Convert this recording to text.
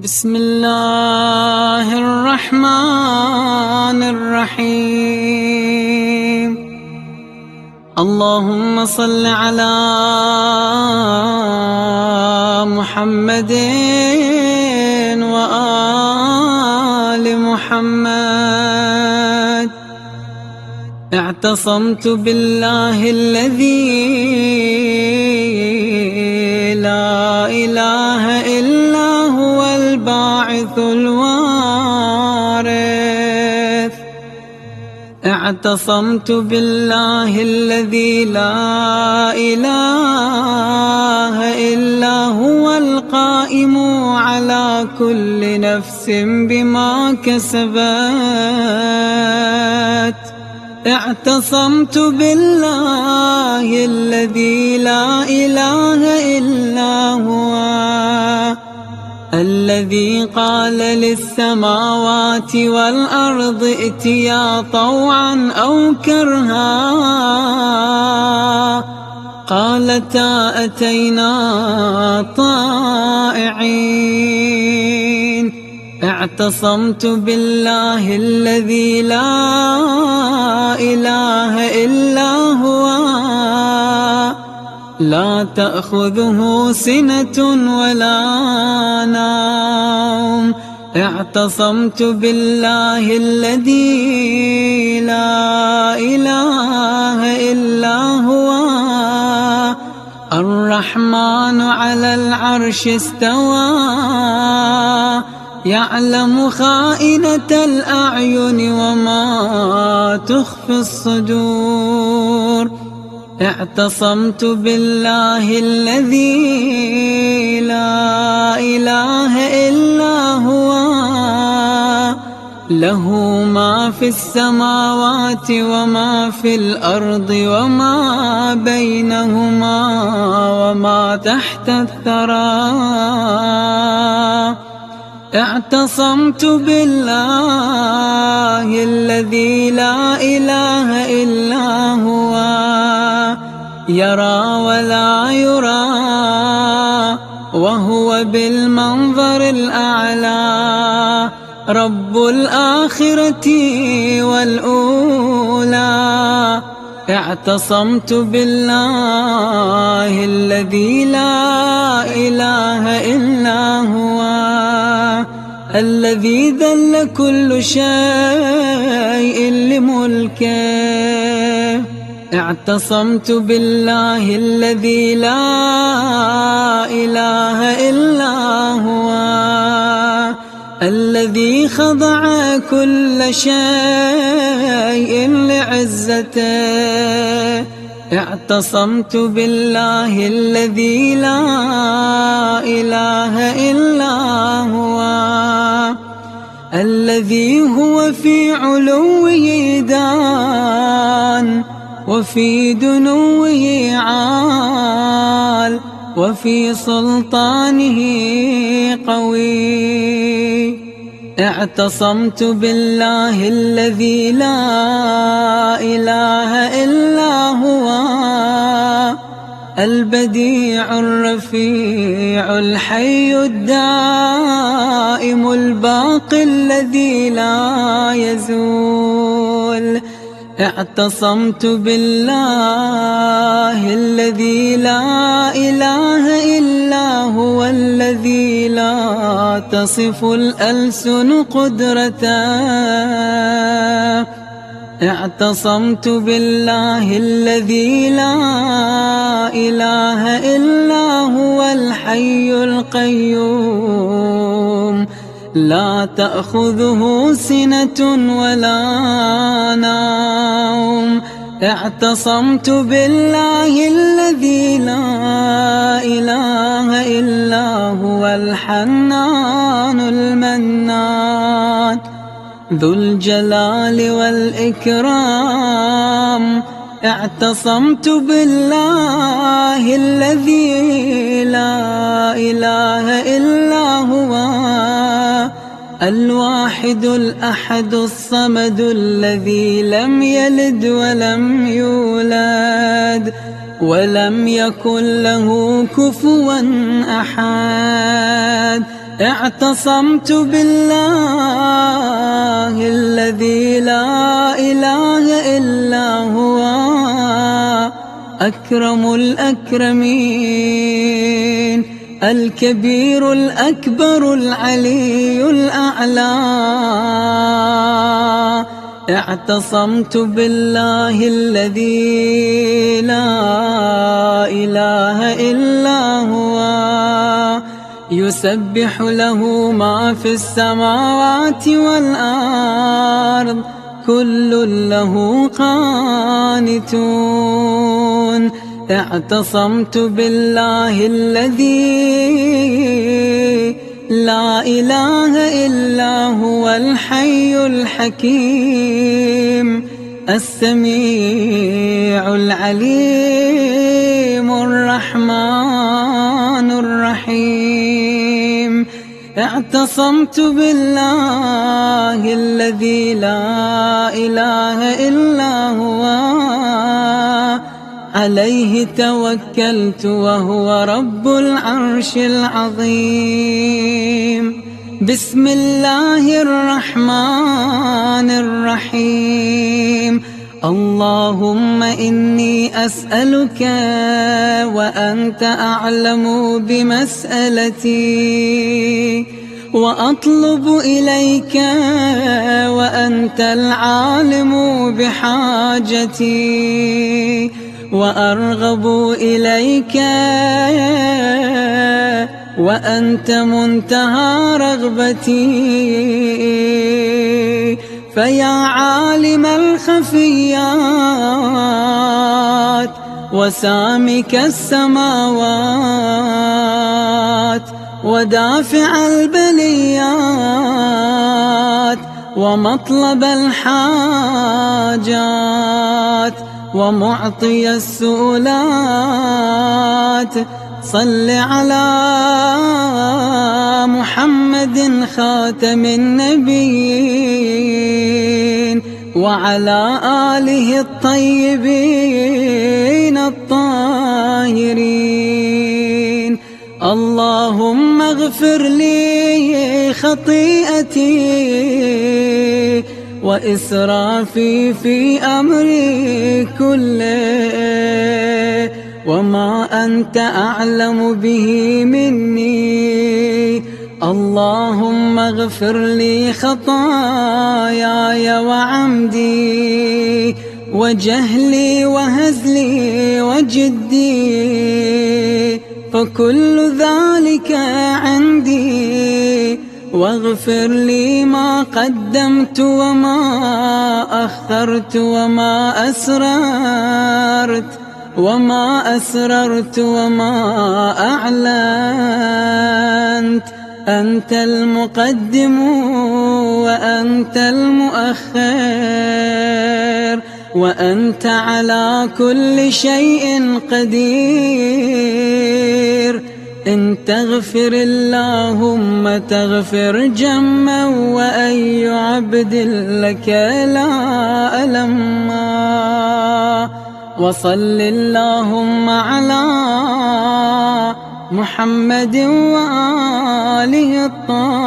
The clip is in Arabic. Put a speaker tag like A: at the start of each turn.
A: بسم الله الرحمن الرحيم. اللهم صل على محمد وآل محمد. اعتصمت بالله الذي لا إله إلا هو الباعث الوارث. اعتصمت بالله الذي لا إله إلا هو القائم على كل نفس بما كسبت. اعتصمت بالله الذي لا إله إلا هو الذي قال للسماوات والأرض ائتيا طوعا أو كرها قالتا أتينا طائعين. اعتصمت بالله الذي لا إله إلا هو لا تأخذه سنة ولا نوم. اعتصمت بالله الذي لا إله إلا هو الرحمن على العرش استوى يعلم خائنة الأعين وما تخفي الصدور. اعتصمت بالله الذي لا إله إلا هو له ما في السماوات وما في الأرض وما بينهما وما تحت الثرى. اعتصمت بالله الذي لا إله إلا هو يرى ولا يرى وهو بالمنظر الأعلى رب الآخرة والأولى. اعتصمت بالله الذي لا إله إلا هو الذي ذل كل شيء لملكه. اعتصمت بالله الذي لا إله إلا هو الذي خضع كل شيء لعزته. اعتصمت بالله الذي لا إله إلا هو الذي هو في علوه دان وفي دنوه عال وفي سلطانه قوي. اعتصمت بالله الذي لا إله إلا هو البديع الرفيع الحي الدائم الباقي الذي لا يزول. اعتصمت بالله الذي لا إله إلا هو الذي لا تصف الألسن قدرته. اعتصمت بالله الذي لا إله إلا هو الحي القيوم لا تأخذه سنة ولا نوم. اعتصمت بالله الذي لا إله إلا هو الحنان المنان ذو الجلال والإكرام. اعتصمت بالله الذي لا إله إلا هو الواحد الأحد الصمد الذي لم يلد ولم يولد ولم يكن له كفوا أحد. اعتصمت بالله الذي لا إله إلا هو أكرم الأكرمين الكبير الأكبر العلي الأعلى. اعتصمت بالله الذي لا إله إلا هو يسبح له ما في السماوات والأرض كل له قانتون. اعتصمت بالله الذي لا إله إلا هو الحي الحكيم السميع العليم الرحمن الرحيم. اعتصمت بالله الذي لا إله إلا هو عليه توكلت وهو رب العرش العظيم. بسم الله الرحمن الرحيم. اللهم إني أسألك وأنت أعلم بمسألتي وأطلب إليك وأنت العالم بحاجتي وأرغب إليك وأنت منتهى رغبتي. فيا عالم الخفيات وسامك السماوات ودافع البليات ومطلب الحاجات ومعطي السؤلات صل على محمد خاتم النبيين وعلى آله الطيبين الطاهرين. اللهم اغفر لي خطيئتي وإسرافي في أمري كله وما أنت أعلم به مني. اللهم اغفر لي خطاياي وعمدي وجهلي وهزلي وجدي فكل ذلك عندي. واغفر لي ما قدمت وما أخرت وما أسررت وما أعلنت. أنت المقدم وأنت المؤخر وأنت على كل شيء قدير. إن تغفر اللهم تغفر جما وأي عبد لك لا ألما. وصل اللهم على محمد وآله الطاهرين.